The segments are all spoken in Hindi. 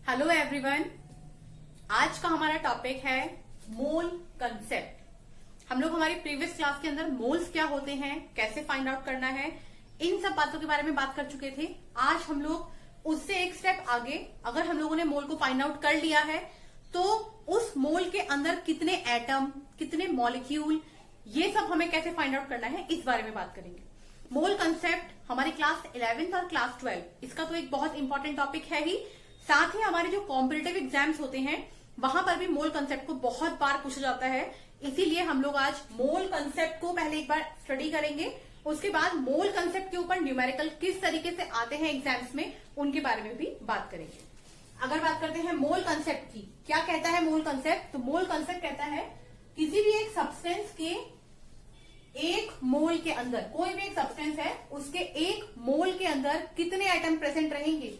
Hello everyone. आज का हमारा टॉपिक है मोल कंसेप्ट। हम लोग हमारी प्रीवियस क्लास के अंदर मोल्स क्या होते हैं, कैसे फाइंड आउट करना है, इन सब बातों के बारे में बात कर चुके थे। आज हम लोग उससे एक स्टेप आगे, अगर हम लोगों ने मोल को फाइंड आउट कर लिया है तो उस मोल के अंदर कितने एटम, कितने मॉलिक्यूल, ये सब हमें कैसे फाइंड आउट करना है, इस बारे में बात करेंगे। मोल कंसेप्ट हमारी क्लास 11th और क्लास 12 इसका तो एक बहुत इंपॉर्टेंट टॉपिक है ही, साथ ही हमारे जो कॉम्पिटिटिव एग्जाम्स होते हैं वहां पर भी मोल कंसेप्ट को बहुत बार पूछा जाता है। इसीलिए हम लोग आज मोल कंसेप्ट को पहले एक बार स्टडी करेंगे, उसके बाद मोल कंसेप्ट के ऊपर न्यूमेरिकल किस तरीके से आते हैं एग्जाम्स में उनके बारे में भी बात करेंगे। अगर बात करते हैं मोल कंसेप्ट की, क्या कहता है मोल कंसेप्ट? तो मोल कंसेप्ट कहता है किसी भी एक सब्सटेंस के एक मोल के अंदर, कोई भी एक सब्सटेंस है उसके एक मोल के अंदर कितने एटम प्रेजेंट रहेंगे,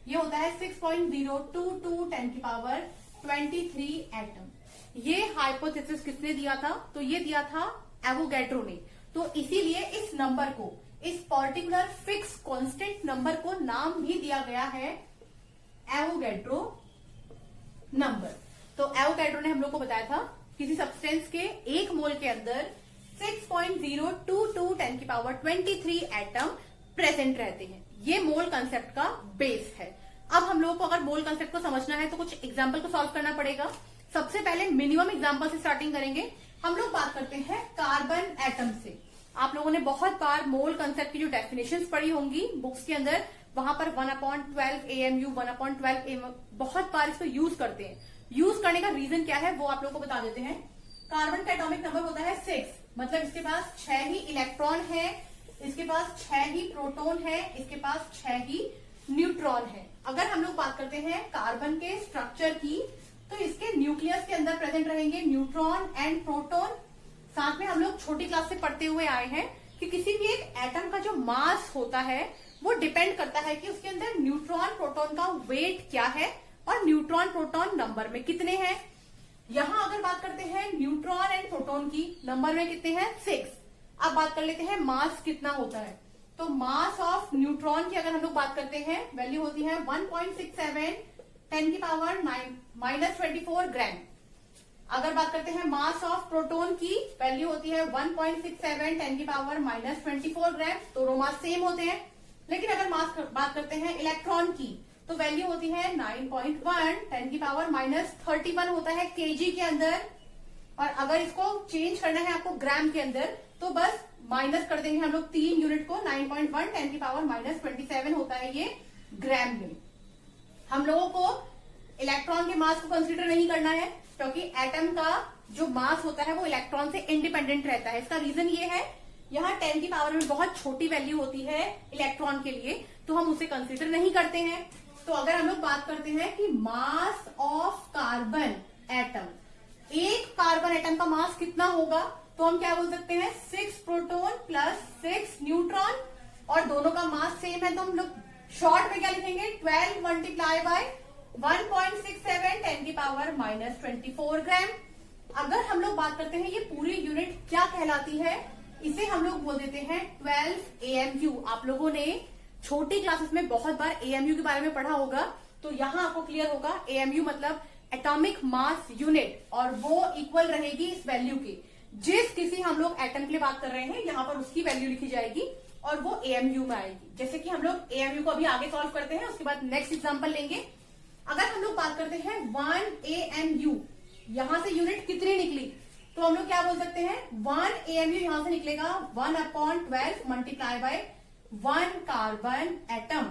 ये होता है 6.022 10 की पावर 23 एटम। ये हाइपोथेसिस किसने दिया था? तो ये दिया था एवोगैड्रो ने। तो इसीलिए इस नंबर को, इस पर्टिकुलर फिक्स कांस्टेंट नंबर को नाम भी दिया गया है एवोगैड्रो नंबर। तो एवोगैड्रो ने हम लोग को बताया था किसी सब्सटेंस के एक मोल के अंदर 6.022 10 की पावर 23 एटम प्रेजेंट रहते हैं। ये मोल कंसेप्ट का बेस है। अब हम लोगों को अगर मोल कंसेप्ट को समझना है तो कुछ एग्जांपल को सॉल्व करना पड़ेगा। सबसे पहले मिनिमम एग्जांपल से स्टार्टिंग करेंगे। हम लोग बात करते हैं कार्बन एटम से। आप लोगों ने बहुत बार मोल कंसेप्ट की जो डेफिनेशंस पढ़ी होंगी बुक्स के अंदर, वहां पर 1/12 AMU, 1/12 AMU बहुत बार इसको यूज करते हैं। यूज करने का रीजन क्या है वो आप लोगों को बता देते हैं। कार्बन का एटॉमिक नंबर होता है 6, मतलब इसके पास 6 ही इलेक्ट्रॉन है, इसके पास 6 ही प्रोटॉन है, इसके पास 6 ही न्यूट्रॉन है। अगर हम लोग बात करते हैं कार्बन के स्ट्रक्चर की, तो इसके न्यूक्लियस के अंदर प्रेजेंट रहेंगे न्यूट्रॉन एंड प्रोटॉन। साथ में हम लोग छोटी क्लास से पढ़ते हुए आए हैं कि किसी भी एक एटम का जो मास होता है वो डिपेंड करता है कि उसके अंदर न्यूट्रॉन प्रोटॉन का वेट क्या है और न्यूट्रॉन प्रोटॉन नंबर में कितने हैं। यहां अगर बात करते हैं न्यूट्रॉन एंड प्रोटॉन की, नंबर में कितने हैं? 6। अब बात कर लेते हैं मास कितना होता है। तो मास ऑफ न्यूट्रॉन की अगर हम लोग बात करते हैं, वैल्यू होती है 1.67 10 की पावर -24 ग्राम। अगर बात करते हैं मास ऑफ प्रोटॉन की, वैल्यू होती है 1.67 10 की पावर -24 ग्राम। दोनों मास सेम होते हैं। लेकिन अगर मास बात करते हैं इलेक्ट्रॉन की, तो वैल्यू होती है 9.1 10 की पावर -31 होता है केजी के अंदर। और अगर इसको चेंज करना है आपको ग्राम के अंदर, तो बस माइनस कर देंगे हम लोग 3 यूनिट को। 9.1 10 की पावर -27 होता है ये ग्राम में। हम लोगों को इलेक्ट्रॉन के मास को कंसीडर नहीं करना है, क्योंकि एटम का जो मास होता है वो इलेक्ट्रॉन से इंडिपेंडेंट रहता है। इसका रीजन ये है, यहाँ 10 की पावर में बहुत छोटी वैल्यू होती है इलेक्ट्रॉन के लिए, तो हम उसे कंसीडर नहीं करते हैं। तो अगर हम लोग बात करते हैं कि मास ऑफ कार्बन एटम, एक कार्बन एटम का मास कितना होगा, तो हम क्या बोल सकते हैं? 6 प्रोटॉन प्लस 6 न्यूट्रॉन, और दोनों का मास सेम है, तो हम लोग शॉर्ट में क्या लिखेंगे? 12 मल्टीप्लाई बाय 1.67 10 की पावर -24 ग्राम। अगर हम लोग बात करते हैं ये पूरी यूनिट क्या कहलाती है, इसे हम लोग बोल देते हैं 12 AMU। आप लोगों ने छोटी क्लासेस में बहुत बार AMU के बारे में पढ़ा होगा, तो यहां आपको क्लियर होगा AMU मतलब एटॉमिक मास यूनिट, और वो इक्वल रहेगी इस वैल्यू के। जिस किसी हम लोग एटम के लिए बात कर रहे हैं यहाँ पर उसकी वैल्यू लिखी जाएगी और वो AMU में आएगी। जैसे कि हम लोग AMU को अभी आगे सॉल्व करते हैं, उसके बाद नेक्स्ट एग्जांपल लेंगे। अगर हम लोग बात करते हैं 1 AMU, यहां से यूनिट कितनी निकली, तो हम लोग क्या बोल सकते हैं? 1 AMU यहां से निकलेगा 1/12 मल्टीप्लाई बाय 1 कार्बन एटम।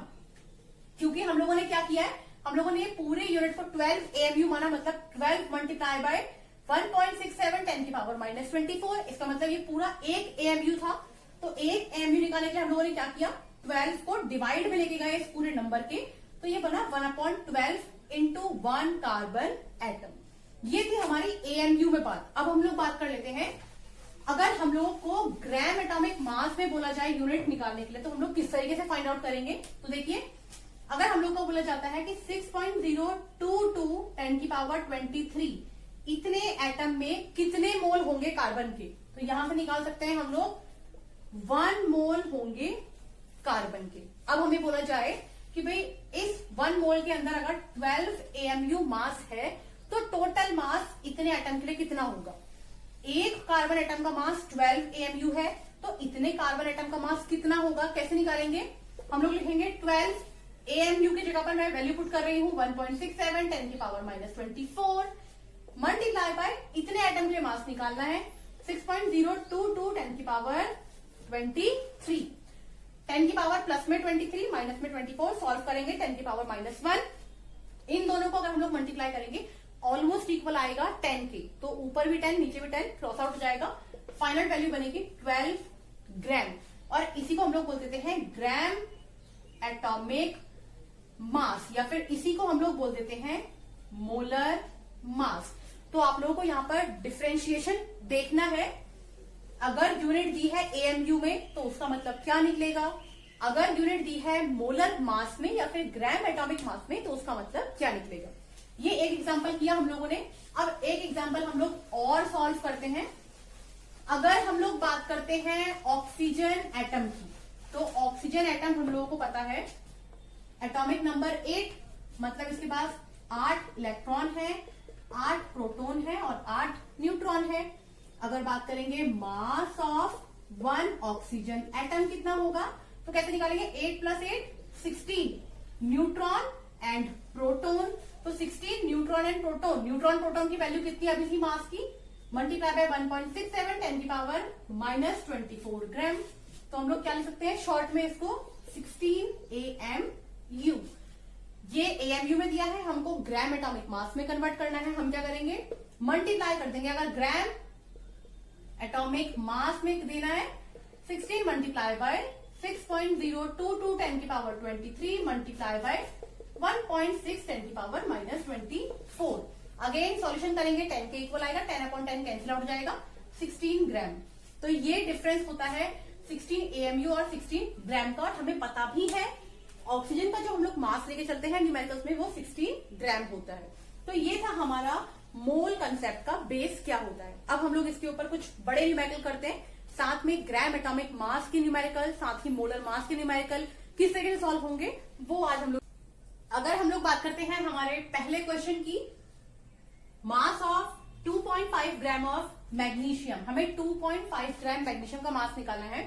क्योंकि हम लोगों ने क्या किया है, हम लोगों ने पूरे यूनिट को 12 AMU माना, मतलब 12 मल्टीप्लाई बाय 1.67 10 की पावर -24। इसका मतलब ये पूरा एक AMU था। तो एक AMU निकालने के लिए हम लोगों ने क्या किया? 12 को डिवाइड में लेके गए इस पूरे नंबर के, तो ये बना 1/12 इंटू 1 कार्बन एटम। ये थी हमारी AMU में बात। अब हम लोग बात कर लेते हैं, अगर हम लोगों को ग्राम एटॉमिक मास में बोला जाए यूनिट निकालने के लिए, तो हम लोग किस तरीके से फाइंड आउट करेंगे? तो देखिए, अगर हम लोग को बोला जाता है कि 6.022 10 की पावर 23 इतने एटम में कितने मोल होंगे कार्बन के, तो यहां से निकाल सकते हैं हम लोग 1 मोल होंगे कार्बन के। अब हमें बोला जाए कि भाई इस 1 मोल के अंदर अगर 12 AMU मास है तो टोटल मास इतने एटम के लिए कितना होगा। एक कार्बन एटम का मास 12 AMU है तो इतने कार्बन एटम का मास कितना होगा, कैसे निकालेंगे। हम लोग लिखेंगे 12 AMU की जगह पर मैं वैल्यू पुट कर रही हूं 1.67 10 की पावर -24 मल्टीप्लाई बाय इतने एटम के लिए मास निकालना है 6.022 10 की पावर 23 10 की पावर प्लस में 23 माइनस में 24 सॉल्व करेंगे 10 की पावर -1। इन दोनों को अगर हम लोग मल्टीप्लाई करेंगे ऑलमोस्ट इक्वल आएगा 10 के, तो ऊपर भी 10 नीचे भी 10 क्रॉस आउट हो जाएगा, फाइनल वैल्यू बनेगी 12 ग्राम। और इसी को हम लोग बोल देते हैं ग्राम एटॉमिक मास, या फिर इसी को हम लोग बोल देते हैं मोलर मास। तो आप लोगों को यहां पर डिफरेंशिएशन देखना है। अगर यूनिट दी है AMU में तो उसका मतलब क्या निकलेगा, अगर यूनिट दी है मोलर मास में या फिर ग्राम एटॉमिक मास में तो उसका मतलब क्या निकलेगा। ये एक एग्जांपल किया हम लोगों ने। अब एक एग्जांपल हम लोग और सॉल्व करते हैं। अगर हम लोग बात करते हैं ऑक्सीजन एटम की, तो ऑक्सीजन एटम हम लोगों को पता है एटॉमिक नंबर 8, मतलब इसके पास 8 इलेक्ट्रॉन है, 8 प्रोटॉन है और 8 न्यूट्रॉन है। अगर बात करेंगे मास ऑफ 1 ऑक्सीजन एटम कितना होगा, तो कैसे निकालेंगे 8 + 8 16 न्यूट्रॉन एंड प्रोटॉन, तो 16 neutron and proton. Neutron proton की वैल्यू कितनी अभी थी मास की, मल्टीप्लाई बाय 1.67 10 की पावर -24 ग्राम। तो हम लोग क्या लिख सकते हैं शॉर्ट में इसको 16 AMU। ये AMU में दिया है, हमको ग्राम एटॉमिक मास में कन्वर्ट करना है। हम क्या करेंगे मल्टीप्लाई कर देंगे। अगर ग्राम एटॉमिक मास में देना है 16 मल्टीप्लाई बाय 6.022 10 की पावर 23 मल्टीप्लाई बाय 1.6 10 की पावर -24। अगेन सॉल्यूशन करेंगे 10 के इक्वल आएगा, 10/10 कैंसिल आउट हो जाएगा 16 ग्राम। तो ये डिफरेंस होता है 16 AMU और 16 ग्राम का। और हमें पता भी है ऑक्सीजन का जो हम लोग मास लेके चलते हैं न्यूमेरिकल्स में वो 16 ग्राम होता है। तो ये था हमारा मोल कंसेप्ट का बेस क्या होता है। अब हम लोग इसके ऊपर कुछ बड़े न्यूमेरिकल करते हैं, साथ में ग्राम एटॉमिक मास के न्यूमेरिकल, साथ ही मोलर मास के न्यूमेरिकल किस तरीके से सॉल्व होंगे वो आज हम लोग। अगर हम लोग बात करते हैं हमारे पहले क्वेश्चन की, mass of 2.5 gram of magnesium, हमें 2.5 ग्राम मैग्नीशियम का मास निकालना है।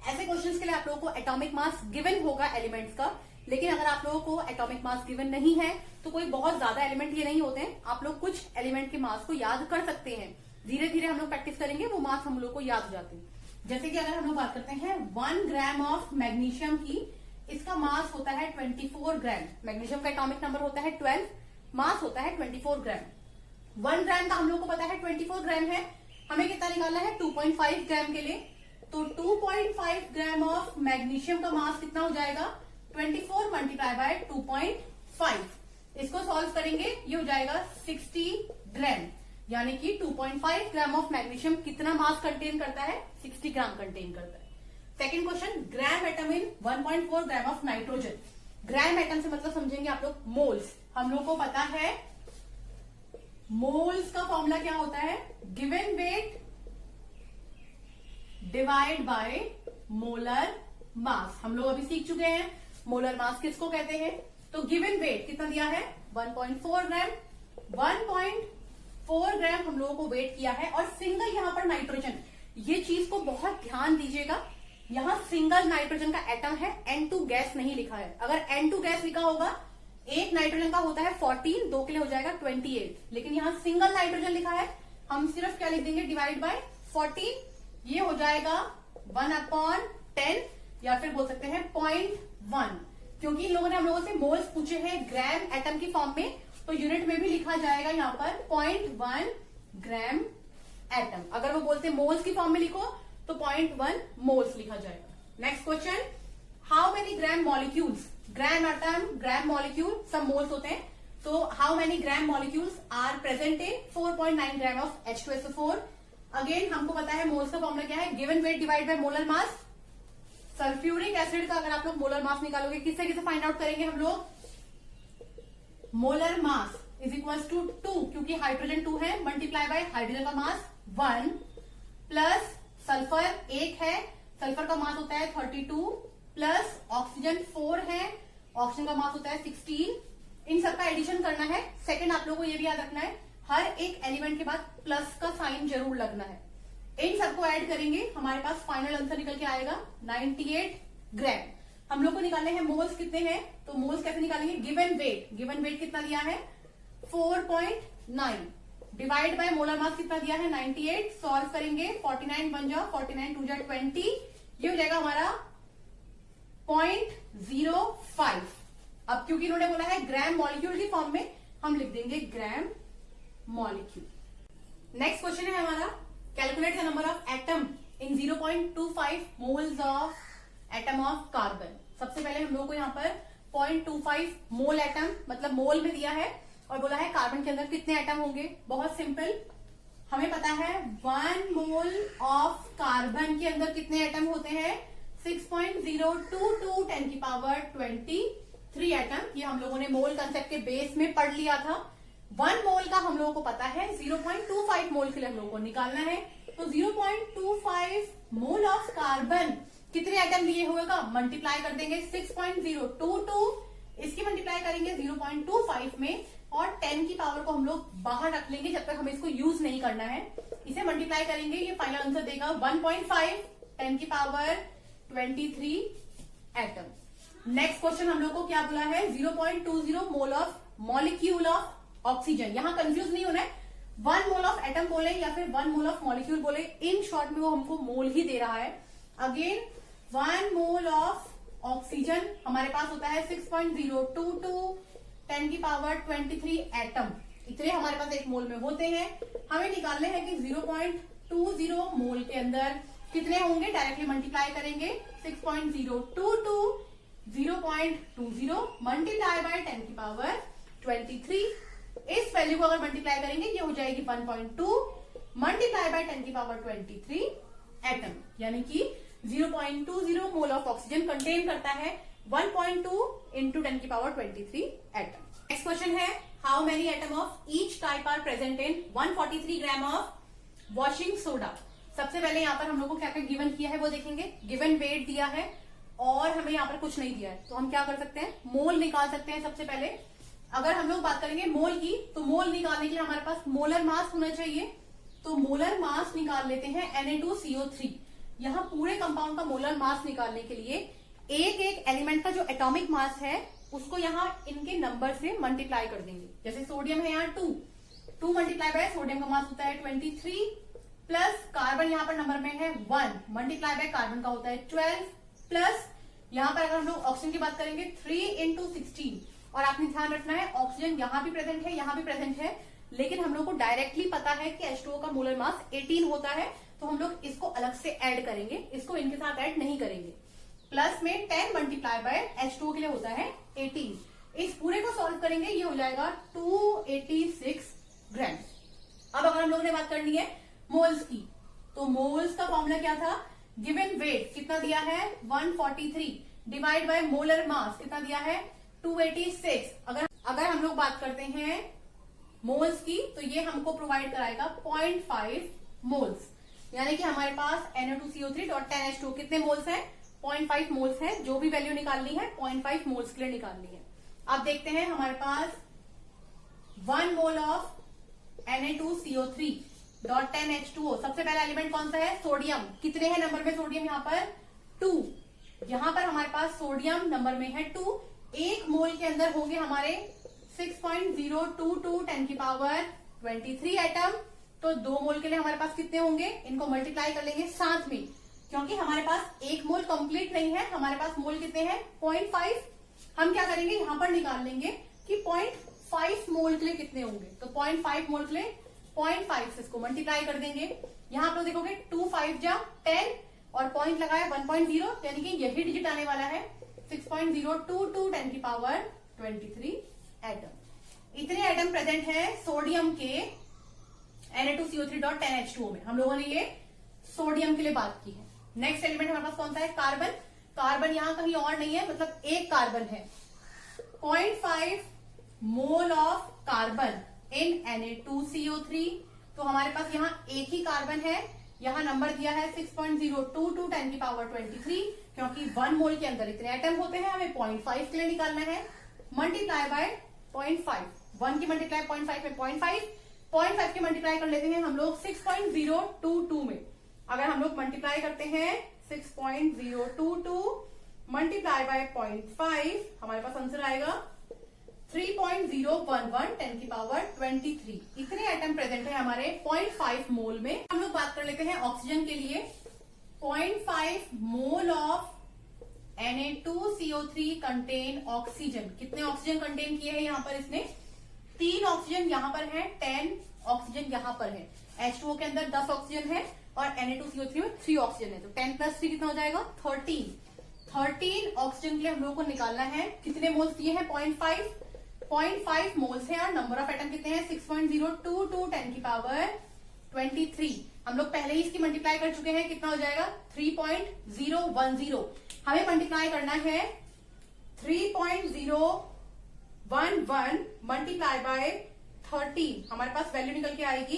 ऐसे क्वेश्चंस के लिए आप लोगों को एटॉमिक मास गिवन होगा एलिमेंट्स का, लेकिन अगर आप लोगों को एटॉमिक मास गिवन नहीं है तो कोई बहुत ज्यादा एलिमेंट ये नहीं होते हैं, आप लोग कुछ एलिमेंट के मास को याद कर सकते हैं। धीरे धीरे हम लोग प्रैक्टिस करेंगे वो मास हम लोग को याद हो जाते हैं। जैसे कि अगर हम लोग बात करते हैं 1 ग्राम ऑफ मैग्नीशियम की, इसका मास होता है 24 ग्राम। मैग्नीशियम का एटॉमिक नंबर होता है 12, मास होता है 24 ग्राम। 1 ग्राम का हम लोग को पता है 24 ग्राम है, हमें कितना निकालना है 2.5 ग्राम के लिए। तो 2.5 ग्राम ऑफ मैग्नीशियम का मास कितना हो जाएगा 24 मल्टीप्लाई बाय 2.5। इसको सॉल्व करेंगे ये हो जाएगा 60 ग्राम, यानी कि 2.5 ग्राम ऑफ मैग्नीशियम कितना मास कंटेन करता है 60 ग्राम कंटेन करता है। Second question, gram atom in 1.4 gram of nitrogen. Gram atom से मतलब समझेंगे आप लोग मोल्स। हम लोग को पता है मोल्स का फॉर्मूला क्या होता है, given weight divide by molar मास। हम लोग अभी सीख चुके हैं मोलर मास किसको कहते हैं। तो गिवन वेट कितना दिया है 1.4 ग्राम, 1.4 ग्राम हम लोगों को वेट किया है। और सिंगल यहां पर नाइट्रोजन, ये चीज को बहुत ध्यान दीजिएगा, यहां सिंगल नाइट्रोजन का एटम है, N2 गैस नहीं लिखा है। अगर N2 गैस लिखा होगा, एक नाइट्रोजन का होता है 14, 2 के लिए हो जाएगा 28, लेकिन यहां सिंगल नाइट्रोजन लिखा है, हम सिर्फ क्या लिख देंगे डिवाइड बाय 14, ये हो जाएगा 1/10 या फिर बोल सकते हैं 0.1, क्योंकि इन लोगों ने हम लोगों से मोल्स पूछे हैं ग्राम एटम की फॉर्म में, तो यूनिट में भी लिखा जाएगा यहाँ पर 0.1 ग्राम एटम। अगर वो बोलते मोल्स की फॉर्म में लिखो तो 0.1 मोल्स लिखा जाएगा। Next question, how many gram molecules, gram atom gram molecule सब मोल्स होते हैं, तो how many gram molecules are present in 4.9 gram of H2SO4। Again हमको पता है मोल्स का फॉर्मूला क्या है, given weight divide by molar mass. Sulphuric acid का अगर आप लोग मोलर मास निकालोगे किस तरीके से फाइंड आउट करेंगे हम लोग, molar mass is equal to 2, क्योंकि हाइड्रोजन 2 है, मल्टीप्लाई बाय हाइड्रोजन का मास 1 प्लस सल्फर 1 है, सल्फर का मास होता है 32 प्लस ऑक्सीजन 4 है, ऑक्सीजन का मास होता है 16। इन सबका एडिशन करना है। सेकंड, आप लोगों को ये भी याद रखना है, हर एक एलिमेंट के बाद प्लस का साइन जरूर लगना है। इन सबको ऐड करेंगे, हमारे पास फाइनल आंसर निकल के आएगा 98 ग्राम। हम लोग को निकालने हैं मोल्स कितने हैं, तो मोल्स कैसे निकालेंगे, गिवन वेट कितना दिया है 4.9 डिवाइड बाय मोलर मास कितना दिया है 98। सॉल्व करेंगे, 49 बन जाओ, 49 2 जा 20, ये हो जाएगा हमारा 0.05। अब क्योंकि इन्होंने बोला है ग्राम मॉलिक्यूल की फॉर्म में, हम लिख देंगे ग्राम मॉलिक्यूल। नेक्स्ट क्वेश्चन है हमारा, calculate the number of atom in 0.25 moles of atom of carbon. सबसे पहले हम लोग को यहाँ पर 0.25 मोल एटम मतलब मोल में दिया है और बोला है कार्बन के अंदर कितने एटम होंगे। बहुत सिंपल, हमें पता है 1 मोल ऑफ कार्बन के अंदर कितने एटम होते हैं 6.022 10 की पावर 23 एटम। ये हम लोगों ने मोल कंसेप्ट के बेस में पढ़ लिया था। 1 मोल का हम लोगों को पता है, 0.25 मोल के लिए हम लोगों को निकालना है। तो 0.25 मोल ऑफ कार्बन कितने एटम लिए होगा, मल्टीप्लाई कर देंगे 6.022, इसकी मल्टीप्लाई करेंगे 0.25 में और 10 की पावर को हम लोग बाहर रख लेंगे जब तक हमें इसको यूज नहीं करना है। इसे मल्टीप्लाई करेंगे, ये फाइनल आंसर देगा 1.5 10 की पावर 23 एटम। नेक्स्ट क्वेश्चन हम लोग को क्या बोला है, 0.20 mole of molecule of oxygen. यहां कंफ्यूज नहीं होना है, 1 मोल ऑफ एटम बोले या फिर 1 मोल ऑफ मॉलिक्यूल बोले, इन शॉर्ट में वो हमको मोल ही दे रहा है। अगेन 1 मोल ऑफ ऑक्सीजन हमारे पास होता है 6.022 10 की पावर 23 एटम। इतने हमारे पास एक मोल में होते हैं। हमें निकालने हैं कि 0.20 मोल के अंदर कितने होंगे, डायरेक्टली मल्टीप्लाई करेंगे 6.022 0.20 मल्टीप्लाई बाय 10 की पावर 23। इस वैल्यू को अगर मल्टीप्लाई करेंगे ये हो जाएगी 1.2 मल्टीप्लाई बाय 10 की पावर 23 एटम, यानी कि 0.20 मोल ऑफ ऑक्सीजन कंटेन करता है 1.2 इंटू 10 की पावर 23 एटम। नेक्स्ट क्वेश्चन है, how many atom of each type are present in 143 gram of washing soda. सबसे पहले यहाँ पर हम लोग को क्या क्या गिवन किया है वो देखेंगे। गिवन वेट दिया है और हमें यहाँ पर कुछ नहीं दिया है, तो हम क्या कर सकते हैं, मोल निकाल सकते हैं। सबसे पहले अगर हम लोग बात करेंगे मोल की, तो मोल निकालने के लिए हमारे पास मोलर मास होना चाहिए। तो मोलर मास निकाल लेते हैं Na2CO3। यहाँ पूरे कंपाउंड का मोलर मास निकालने के लिए एक एक एलिमेंट का जो एटॉमिक मास है उसको यहाँ इनके नंबर से मल्टीप्लाई कर देंगे। जैसे सोडियम है यहाँ 2 मल्टीप्लाई बाय सोडियम का मास होता है 23 प्लस कार्बन यहाँ पर नंबर में है 1 मल्टीप्लाई बाय कार्बन का होता है 12 प्लस यहाँ पर अगर हम लोग ऑक्सीजन की बात करेंगे 3 इंटू 16। और आपने ध्यान रखना है ऑक्सीजन यहाँ भी प्रेजेंट है यहाँ भी प्रेजेंट है, लेकिन हम लोग को डायरेक्टली पता है कि H2O का मोलर मास 18 होता है, तो हम लोग इसको अलग से ऐड करेंगे, इसको इनके साथ ऐड नहीं करेंगे। प्लस में 10 मल्टीप्लाई बाय H2O के लिए होता है 18। इस पूरे को सॉल्व करेंगे, ये हो जाएगा 286 ग्राम। अब अगर हम लोगों ने बात करनी है मोल्स की, तो मोल्स का फॉर्मूला क्या था, गिवन वेट कितना दिया है 143 डिवाइड बाय मोलर मास कितना दिया है 286। अगर हम लोग बात करते हैं मोल्स की, तो ये हमको प्रोवाइड कराएगा 0.5 मोल्स, यानी कि हमारे पास Na2CO3.10H2 कितने मोल्स हैं 0.5 मोल्स है। जो भी वैल्यू निकालनी है 0.5 मोल्स के लिए निकालनी है। अब देखते हैं हमारे पास 1 मोल ऑफ Na2CO3.10H2O। सबसे पहला एलिमेंट कौन सा है, सोडियम। कितने हैं नंबर में सोडियम, यहाँ पर 2। यहाँ पर हमारे पास सोडियम नंबर में है 2। एक मोल के अंदर होंगे हमारे 6.022 10 की पावर 23 एटम। तो 2 मोल के लिए हमारे पास कितने होंगे, इनको मल्टीप्लाई कर लेंगे साथ में, क्योंकि हमारे पास एक मोल कंप्लीट नहीं है, हमारे पास मोल कितने हैं 0.5। हम क्या करेंगे, यहां पर निकाल लेंगे कि 0.5 मोल के लिए कितने होंगे। तो 0.5 मोल के लिए 0.5 से इसको मल्टीप्लाई कर देंगे। यहां पर देखोगे 2 5 जा 10 और पॉइंट लगाया 1.0, यानी कि यही डिजिट आने वाला है 6.022 10 की पावर 23 एटम। इतने एटम प्रेजेंट है सोडियम के Na2CO3.10H2O में। हम लोगों ने ये सोडियम के लिए बात की है। नेक्स्ट एलिमेंट हमारे पास कौन सा है, कार्बन। कार्बन यहाँ कहीं और नहीं है, मतलब एक कार्बन है। 0.5 mole of carbon in Na2CO3। तो हमारे पास यहाँ एक ही कार्बन है, यहाँ नंबर दिया है 6.022 10 की पावर 23। क्योंकि 1 मोल के अंदर इतने एटम होते हैं, हमें 0.5 के लिए निकालना है, मल्टीप्लाई बाय 0.5। 1 की मल्टीप्लाई 0.5 में 0.5 के मल्टीप्लाई कर लेते हैं हम लोग 6.022 में। अगर हम लोग मल्टीप्लाई करते हैं 6.022 मल्टीप्लाई बाय 0.5, हमारे पास आंसर आएगा 3.011 10 की पावर 23। इतने एटम प्रेजेंट है हमारे 0.5 मोल में। हम लोग बात कर लेते हैं ऑक्सीजन के लिए। 0.5 mole of Na2CO3 contain oxygen. कितने ऑक्सीजन कंटेन किए हैं यहाँ पर इसने? 3 ऑक्सीजन यहाँ पर है, 10 ऑक्सीजन यहाँ पर है। H2O के अंदर 10 ऑक्सीजन है और Na2CO3 में 3 ऑक्सीजन है, तो 10 + 3 कितना हो जाएगा? 13 ऑक्सीजन के लिए हम लोगों को निकालना है। कितने मोल्स दिए हैं? 0.5 मोल्स है और नंबर ऑफ एटम कितने हैं? 6.022 10 की पावर 23। हम लोग पहले ही इसकी मल्टीप्लाई कर चुके हैं, कितना हो जाएगा? 3.010। हमें मल्टीप्लाई करना है 3.011 मल्टीप्लाई बाय 13। हमारे पास वैल्यू निकल के आएगी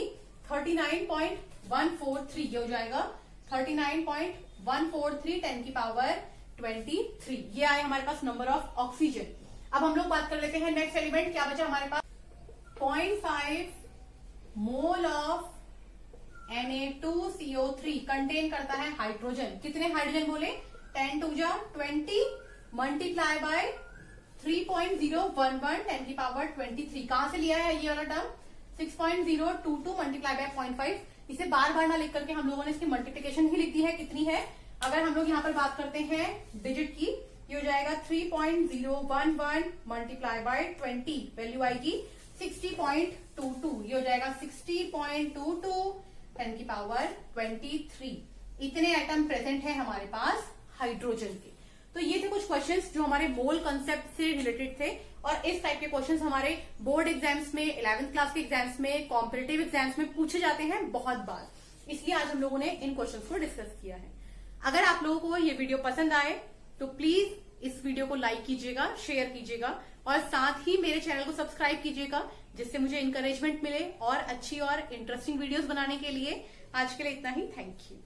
39.143। ये हो जाएगा 39.143 10 की पावर 23। ये आए हमारे पास नंबर ऑफ ऑक्सीजन। अब हम लोग बात कर लेते हैं नेक्स्ट एलिमेंट। क्या बचा हमारे पास? 0.5 मोल ऑफ Na2CO3 कंटेन करता है हाइड्रोजन। कितने हाइड्रोजन बोले? 10 2 जा 20 मल्टीप्लाई बाय 3.011 10 की पावर 23। कहां से लिया है ये वाला टर्म? 6.022 multiply by 0.5। इसे बार बार ना लिख करके हम लोगों ने इसकी मल्टीप्लिकेशन ही लिख दी है। कितनी है? अगर हम लोग यहाँ पर बात करते हैं डिजिट की, ये हो जाएगा 3.011 मल्टीप्लाई बाय 20, वैल्यू आएगी 60.22। ये हो जाएगा 60.22 10 की पावर 23। इतने एटम प्रेजेंट है हमारे पास हाइड्रोजन के। तो ये थे कुछ क्वेश्चंस जो हमारे मोल कंसेप्ट से रिलेटेड थे, और इस टाइप के क्वेश्चंस हमारे बोर्ड एग्जाम्स में, 11th क्लास के एग्जाम्स में, कॉम्पिटिटिव एग्जाम्स में पूछे जाते हैं बहुत बार। इसलिए आज हम लोगों ने इन क्वेश्चंस को डिस्कस किया है। अगर आप लोगों को ये वीडियो पसंद आए तो प्लीज इस वीडियो को लाइक कीजिएगा, शेयर कीजिएगा और साथ ही मेरे चैनल को सब्सक्राइब कीजिएगा, जिससे मुझे इंकरेजमेंट मिले और अच्छी और इंटरेस्टिंग वीडियोस बनाने के लिए। आज के लिए इतना ही। Thank you.